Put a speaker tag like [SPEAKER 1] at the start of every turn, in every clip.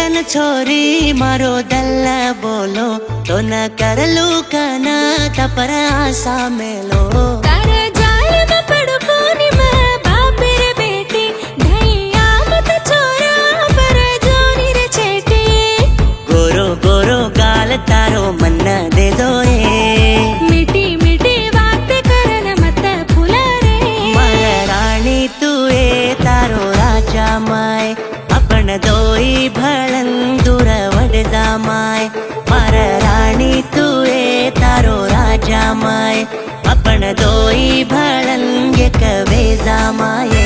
[SPEAKER 1] देखन छोरी मारो दल्ल बोलो तो न कर लू कना तपर आशा मेलो
[SPEAKER 2] तारा जाल में पड़कोनी मैं बापेर बेटी धैया मत छोरा पर जोनी रे चेटी
[SPEAKER 1] गोरो गोरो गाल तारो मन दे दो
[SPEAKER 2] मीठी मीठी बात करन मत फुला रे
[SPEAKER 1] मार रानी तू तारो राजा माय अपन दोई भळन दूर वड जामाय मार राणी तू तारो राजा माय अपन दोई भळन एक वे जामाय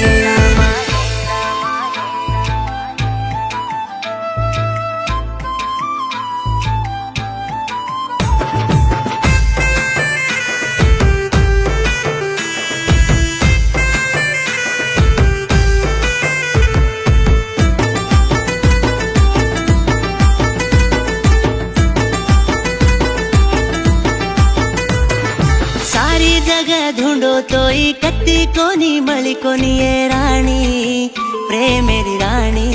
[SPEAKER 1] सारी जगह ढूंढो तोई कत्ती कोनी मली कोनी ये रानी प्रेम मेरी रानी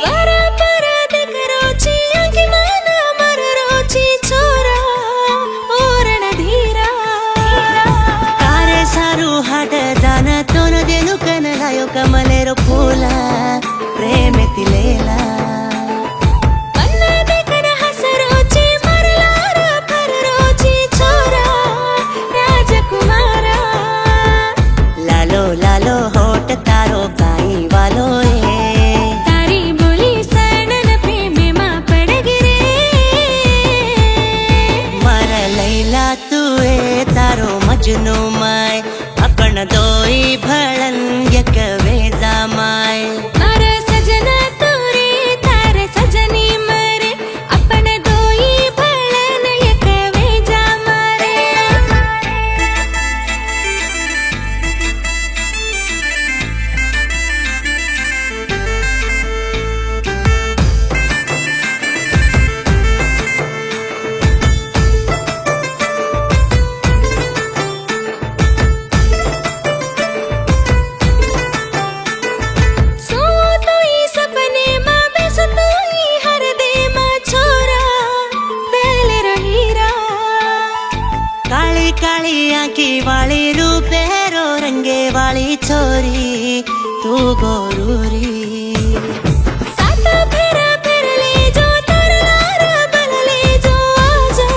[SPEAKER 2] वरा पर देख रोची आंखी माना मर रोची छोरा ओरण धीरा
[SPEAKER 1] तारे सारू हाट जाना तो न देनु कन लायो कमलेरो फूला प्रेम तिलेला लालो होट तारो काई वालो
[SPEAKER 2] तारी बोली सनन प्रेम में पड़ गिरे
[SPEAKER 1] मर लैला तू तारो मजनू माय अपन दोई भळन एक वेजा माय
[SPEAKER 2] मार सजना तोरे तार सजनी मरे अपन दोई भळन एक वेजा मारे
[SPEAKER 1] काली काली आंखी वाली रूपे रो रंगे वाली छोरी तू गोरूरी
[SPEAKER 2] साता फेरा फेर ले जो तरलार बल ले जो आजा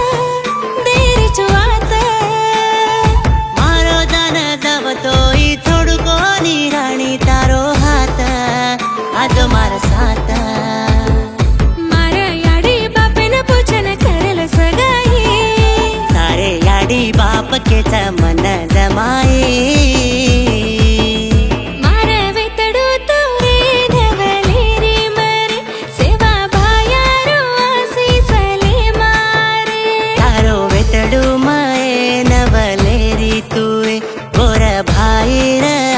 [SPEAKER 2] देर जो आता
[SPEAKER 1] मारो दान जब तोई छोड़ू कोनी रानी तारो हाथ आज मार साथ
[SPEAKER 2] मारा याडी बापेन पूछन करल सगाई
[SPEAKER 1] तारे याडी बाप के मन जमाई
[SPEAKER 2] मारा वेतडू तोरे नवलेरी मरे सेवा भायारो आसी सले मारे
[SPEAKER 1] तारो वेतडू माए नवलेरी तुए गोर भाई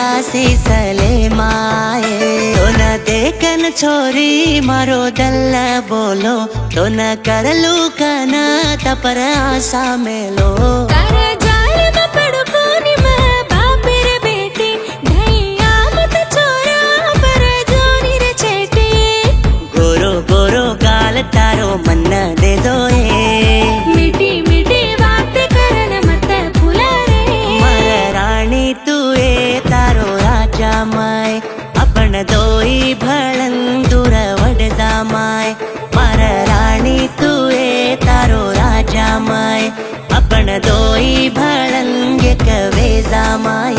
[SPEAKER 1] आसी सले माए तो न देखन छोरी मारो दल्ल बोलो तो न कर लू कना तपर आशा मेलो
[SPEAKER 2] तारा जाल में पड़कोनी मैं बापेर बेटी धैया मत छोरा पर जोनी रे चेटी
[SPEAKER 1] गोरो गोरो गाल तारो मन दे दो
[SPEAKER 2] मीठी मीठी बात करन मत फुला रे
[SPEAKER 1] मार राणी तू तारो राजा माय अपन दोई भळन दूर वड जामाय मार राणी तू तारो राजा माय अपन दोई भळन एक वे जामाय